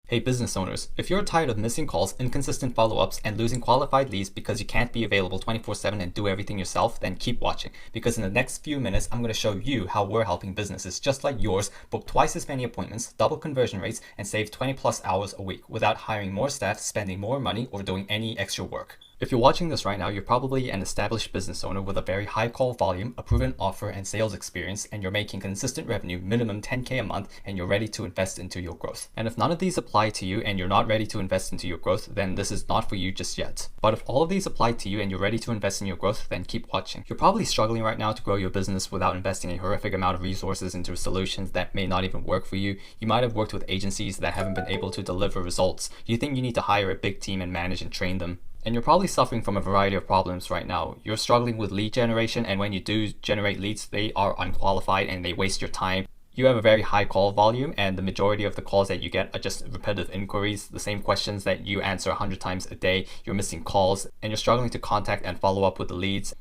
Hey business owners, if you're tired of missing calls, inconsistent follow-ups, and losing qualified leads because you can't be available 24/7 and do everything yourself, then keep watching. Because in the next few minutes, I'm going to show you how we're helping businesses just like yours book twice as many appointments, double conversion rates, and save 20 plus hours a week without hiring more staff, spending more money, or doing any extra work. If you're watching this right now, you're probably an established business owner with a very high call volume, a proven offer and sales experience, and you're making consistent revenue, minimum 10K a month, and you're ready to invest into your growth. And if none of these apply to you and you're not ready to invest into your growth, then this is not for you just yet. But if all of these apply to you and you're ready to invest in your growth, then keep watching. You're probably struggling right now to grow your business without investing a horrific amount of resources into solutions that may not even work for you. You might have worked with agencies that haven't been able to deliver results. You think you need to hire a big team and manage and train them. And you're probably suffering from a variety of problems right now. You're struggling with lead generation, and when you do generate leads, they are unqualified and they waste your time. You have a very high call volume, and the majority of the calls that you get are just repetitive inquiries, the same questions that you answer 100 times a day. You're missing calls, and you're struggling to contact and follow up with the leads.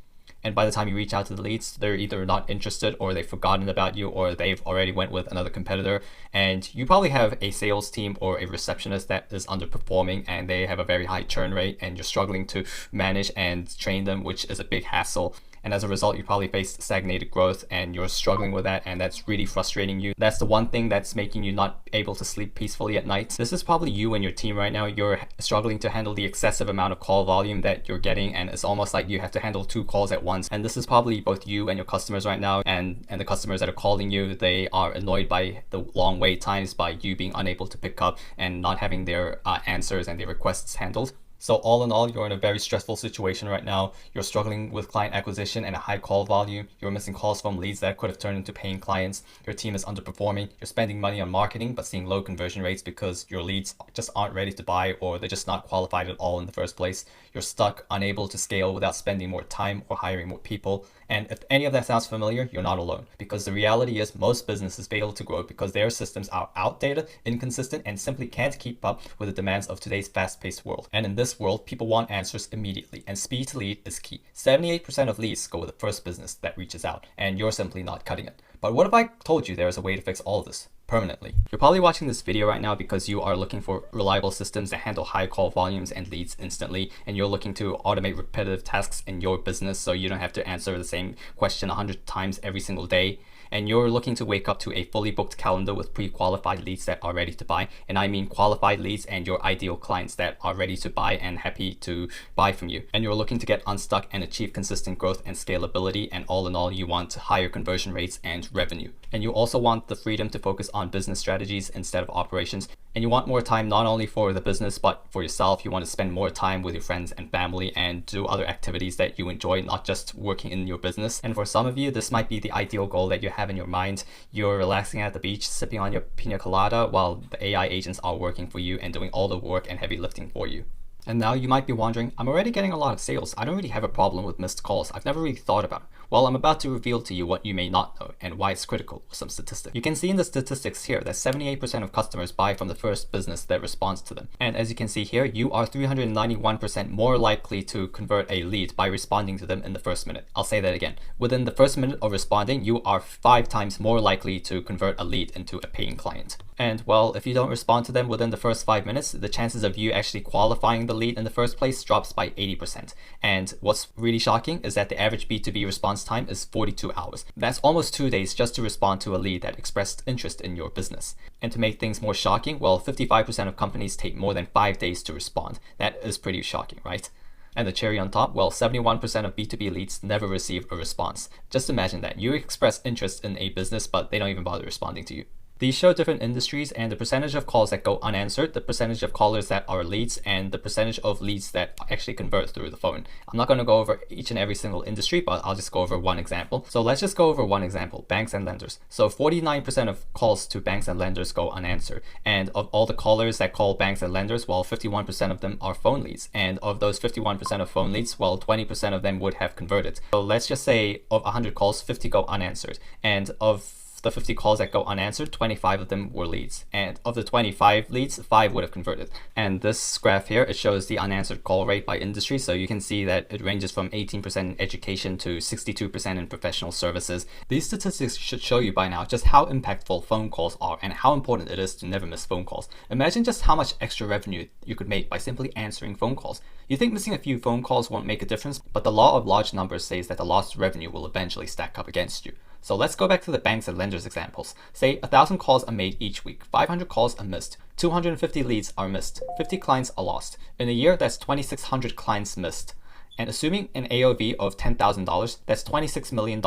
And by the time you reach out to the leads, they're either not interested, or they've forgotten about you, or they've already went with another competitor. And you probably have a sales team or a receptionist that is underperforming, and they have a very high churn rate, and you're struggling to manage and train them, which is a big hassle. And as a result, you probably face stagnated growth, and you're struggling with that, and that's really frustrating you. That's the one thing that's making you not able to sleep peacefully at night. This is probably you and your team right now. You're struggling to handle the excessive amount of call volume that you're getting, and it's almost like you have to handle 2 calls at once. And this is probably both you and your customers right now, and the customers that are calling you, they are annoyed by the long wait times, by you being unable to pick up and not having their answers and their requests handled. So all in all, you're in a very stressful situation right now. You're struggling with client acquisition and a high call volume. You're missing calls from leads that could have turned into paying clients. Your team is underperforming. You're spending money on marketing but seeing low conversion rates because your leads just aren't ready to buy, or they're just not qualified at all in the first place. You're stuck, unable to scale without spending more time or hiring more people. And if any of that sounds familiar, you're not alone, because the reality is most businesses fail to grow because their systems are outdated, inconsistent, and simply can't keep up with the demands of today's fast-paced world. And in this world, people want answers immediately, and speed to lead is key. 78% of leads go with the first business that reaches out, and you're simply not cutting it. But what if I told you there is a way to fix all of this permanently? You're probably watching this video right now because you are looking for reliable systems that handle high call volumes and leads instantly, and you're looking to automate repetitive tasks in your business so you don't have to answer the same question 100 times every single day. And you're looking to wake up to a fully booked calendar with pre-qualified leads that are ready to buy. And I mean qualified leads and your ideal clients that are ready to buy and happy to buy from you. And you're looking to get unstuck and achieve consistent growth and scalability. And all in all, you want higher conversion rates and revenue. And you also want the freedom to focus on business strategies instead of operations. And you want more time not only for the business, but for yourself. You want to spend more time with your friends and family and do other activities that you enjoy, not just working in your business. And for some of you, this might be the ideal goal that you have in your mind. You're relaxing at the beach, sipping on your pina colada while the AI agents are working for you and doing all the work and heavy lifting for you. And now you might be wondering, I'm already getting a lot of sales. I don't really have a problem with missed calls. I've never really thought about it. Well, I'm about to reveal to you what you may not know and why it's critical with some statistics. You can see in the statistics here that 78% of customers buy from the first business that responds to them. And as you can see here, you are 391% more likely to convert a lead by responding to them in the first minute. I'll say that again. Within the first minute of responding, you are 5 times more likely to convert a lead into a paying client. And well, if you don't respond to them within the first 5 minutes, the chances of you actually qualifying the lead in the first place drops by 80%. And what's really shocking is that the average B2B response time is 42 hours. That's almost 2 days just to respond to a lead that expressed interest in your business. And to make things more shocking, well, 55% of companies take more than 5 days to respond. That is pretty shocking, right? And the cherry on top, well, 71% of B2B leads never receive a response. Just imagine that. You express interest in a business, but they don't even bother responding to you. These show different industries and the percentage of calls that go unanswered, the percentage of callers that are leads, and the percentage of leads that actually convert through the phone. I'm not going to go over each and every single industry, but I'll just go over one example. So let's just go over one example, banks and lenders. So 49% of calls to banks and lenders go unanswered. And of all the callers that call banks and lenders, well, 51% of them are phone leads. And of those 51% of phone leads, well, 20% of them would have converted. So let's just say of 100 calls, 50 go unanswered. And of the 50 calls that go unanswered, 25 of them were leads. And of the 25 leads, 5 would have converted. And this graph here, it shows the unanswered call rate by industry. So you can see that it ranges from 18% in education to 62% in professional services. These statistics should show you by now just how impactful phone calls are and how important it is to never miss phone calls. Imagine just how much extra revenue you could make by simply answering phone calls. You think missing a few phone calls won't make a difference, but the law of large numbers says that the lost revenue will eventually stack up against you. So let's go back to the banks and lenders examples. Say 1,000 calls are made each week, 500 calls are missed, 250 leads are missed, 50 clients are lost. In a year, that's 2,600 clients missed. And assuming an AOV of $10,000, that's $26 million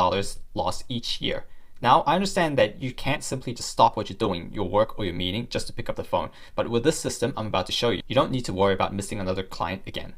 lost each year. Now, I understand that you can't simply just stop what you're doing, your work or your meeting, just to pick up the phone. But with this system I'm about to show you, you don't need to worry about missing another client again.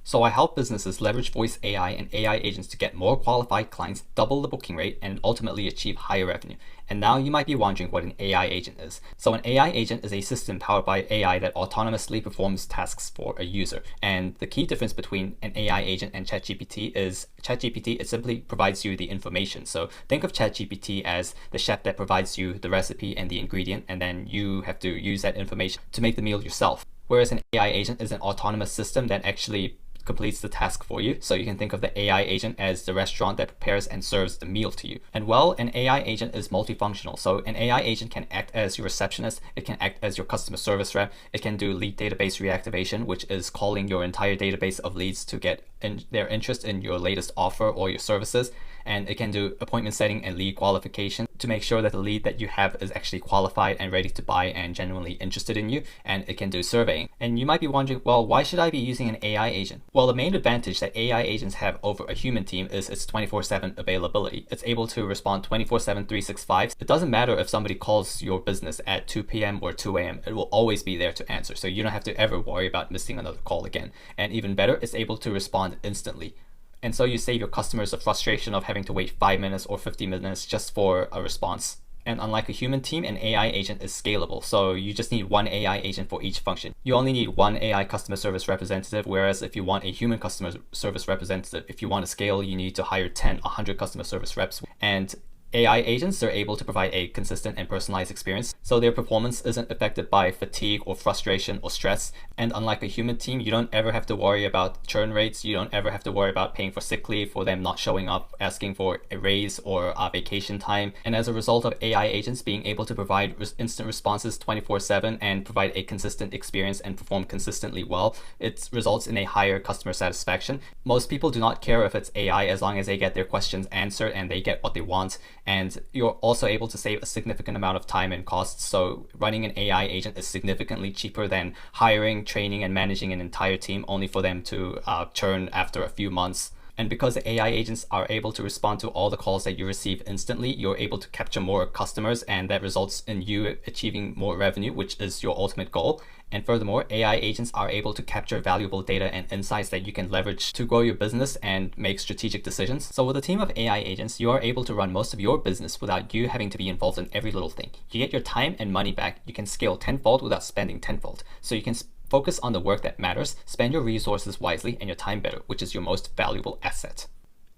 So I help businesses leverage voice AI and AI agents to get more qualified clients, double the booking rate, and ultimately achieve higher revenue. And now you might be wondering what an AI agent is. So an AI agent is a system powered by AI that autonomously performs tasks for a user. And the key difference between an AI agent and ChatGPT is ChatGPT, it simply provides you the information. So think of ChatGPT as the chef that provides you the recipe and the ingredient, and then you have to use that information to make the meal yourself. Whereas an AI agent is an autonomous system that actually completes the task for you. So you can think of the AI agent as the restaurant that prepares and serves the meal to you. And well, an AI agent is multifunctional. So an AI agent can act as your receptionist, it can act as your customer service rep, it can do lead database reactivation, which is calling your entire database of leads to get their interest in your latest offer or your services. And it can do appointment setting and lead qualification to make sure that the lead that you have is actually qualified and ready to buy and genuinely interested in you. And it can do surveying. And you might be wondering, well, why should I be using an AI agent? Well, the main advantage that AI agents have over a human team is its 24/7 availability. It's able to respond 24/7, 365. It doesn't matter if somebody calls your business at 2 p.m. or 2 a.m. It will always be there to answer. So you don't have to ever worry about missing another call again. And even better, it's able to respond instantly. And so you save your customers the frustration of having to wait 5 minutes or 50 minutes just for a response. And unlike a human team, an AI agent is scalable. So you just need one AI agent for each function. You only need one AI customer service representative, whereas if you want a human customer service representative, if you want to scale, you need to hire 10, 100 customer service reps. And AI agents are able to provide a consistent and personalized experience, so their performance isn't affected by fatigue or frustration or stress. And unlike a human team, you don't ever have to worry about churn rates. You don't ever have to worry about paying for sick leave, for them not showing up, asking for a raise or vacation time. And as a result of AI agents being able to provide instant responses 24/7 and provide a consistent experience and perform consistently well, it results in a higher customer satisfaction. Most people do not care if it's AI as long as they get their questions answered and they get what they want. And you're also able to save a significant amount of time and costs. So running an AI agent is significantly cheaper than hiring, training, and managing an entire team only for them to churn after a few months. And because the AI agents are able to respond to all the calls that you receive instantly, you're able to capture more customers, and that results in you achieving more revenue, which is your ultimate goal. And furthermore, AI agents are able to capture valuable data and insights that you can leverage to grow your business and make strategic decisions. So with a team of AI agents, you are able to run most of your business without you having to be involved in every little thing. You get your time and money back. You can scale tenfold without spending tenfold. So you can focus on the work that matters, spend your resources wisely and your time better, which is your most valuable asset.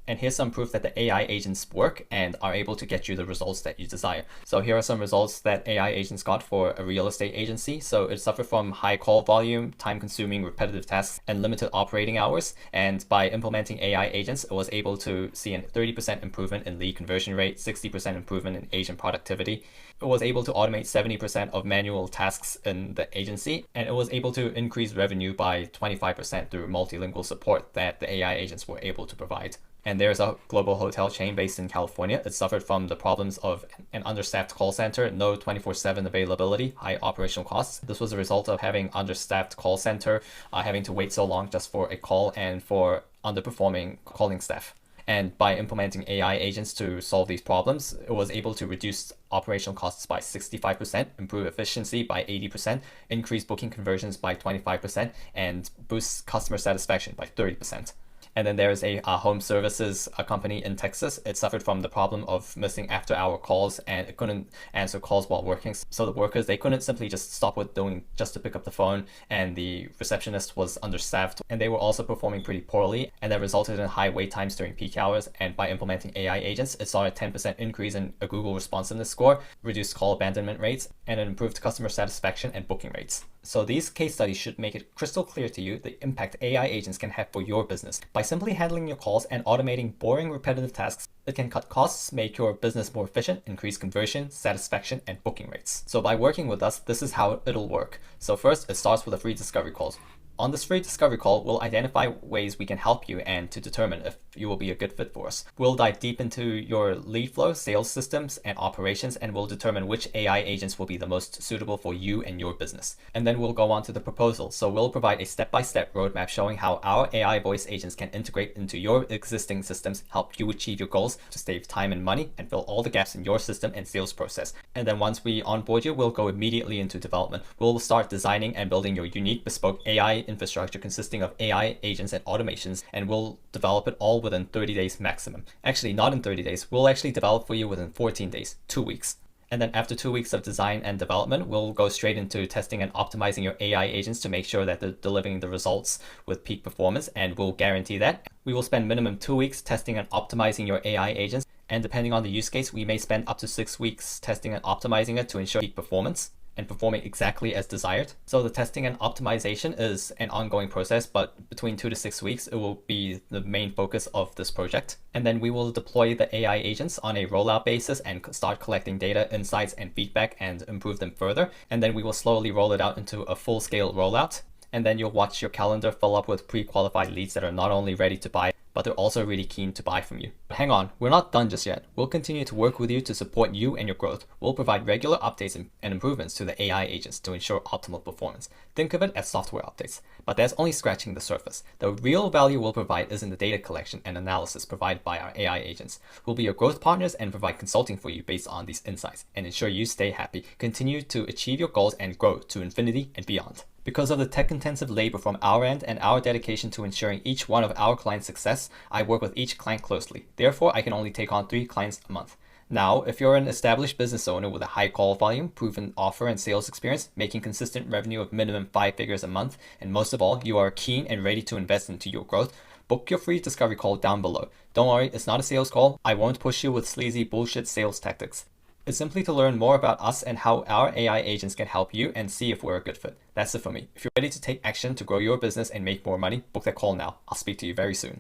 And here's some proof that the AI agents work and are able to get you the results that you desire. So here are some results that AI agents got for a real estate agency. So it suffered from high call volume, time-consuming repetitive tasks, and limited operating hours. And by implementing AI agents, it was able to see a 30% improvement in lead conversion rate, 60% improvement in agent productivity. It was able to automate 70% of manual tasks in the agency, and it was able to increase revenue by 25% through multilingual support that the AI agents were able to provide. And there's a global hotel chain based in California. It suffered from the problems of an understaffed call center, no 24/7 availability, high operational costs. This was a result of having understaffed call center, having to wait so long just for a call, and for underperforming calling staff. And by implementing AI agents to solve these problems, it was able to reduce operational costs by 65%, improve efficiency by 80%, increase booking conversions by 25%, and boost customer satisfaction by 30%. And then there's a home services company in Texas. It suffered from the problem of missing after-hour calls, and it couldn't answer calls while working. So the workers, they couldn't simply just stop what doing just to pick up the phone, and the receptionist was understaffed, and they were also performing pretty poorly, and that resulted in high wait times during peak hours. And by implementing AI agents, it saw a 10% increase in a Google responsiveness score, reduced call abandonment rates, and it improved customer satisfaction and booking rates. So these case studies should make it crystal clear to you the impact AI agents can have for your business. By simply handling your calls and automating boring, repetitive tasks, it can cut costs, make your business more efficient, increase conversion, satisfaction, and booking rates. So by working with us, this is how it'll work. So first, it starts with a free discovery call. On this free discovery call, we'll identify ways we can help you and to determine if you will be a good fit for us. We'll dive deep into your lead flow, sales systems, and operations, and we'll determine which AI agents will be the most suitable for you and your business. And then we'll go on to the proposal. So we'll provide a step-by-step roadmap showing how our AI voice agents can integrate into your existing systems, help you achieve your goals to save time and money, and fill all the gaps in your system and sales process. And then once we onboard you, we'll go immediately into development. We'll start designing and building your unique bespoke AI infrastructure consisting of AI agents and automations, and we'll develop it all within 30 days maximum. Actually, not in 30 days. We'll actually develop for you within 14 days, 2 weeks. And then after 2 weeks of design and development, we'll go straight into testing and optimizing your AI agents to make sure that they're delivering the results with peak performance, and we'll guarantee that. We will spend minimum 2 weeks testing and optimizing your AI agents, and depending on the use case, we may spend up to 6 weeks testing and optimizing it to ensure peak performance and performing exactly as desired. So the testing and optimization is an ongoing process, but between 2 to 6 weeks, it will be the main focus of this project. And then we will deploy the AI agents on a rollout basis and start collecting data, insights, and feedback and improve them further. And then we will slowly roll it out into a full-scale rollout. And then you'll watch your calendar fill up with pre-qualified leads that are not only ready to buy, but they're also really keen to buy from you. But hang on, we're not done just yet. We'll continue to work with you to support you and your growth. We'll provide regular updates and improvements to the AI agents to ensure optimal performance. Think of it as software updates, but that's only scratching the surface. The real value we'll provide is in the data collection and analysis provided by our AI agents. We'll be your growth partners and provide consulting for you based on these insights and ensure you stay happy, continue to achieve your goals, and grow to infinity and beyond. Because of the tech-intensive labor from our end and our dedication to ensuring each one of our clients' success, I work with each client closely. Therefore, I can only take on 3 clients a month. Now, if you're an established business owner with a high call volume, proven offer and sales experience, making consistent revenue of minimum 5 figures a month, and most of all, you are keen and ready to invest into your growth, book your free discovery call down below. Don't worry, it's not a sales call. I won't push you with sleazy bullshit sales tactics. It's simply to learn more about us and how our AI agents can help you and see if we're a good fit. That's it for me. If you're ready to take action to grow your business and make more money, book that call now. I'll speak to you very soon.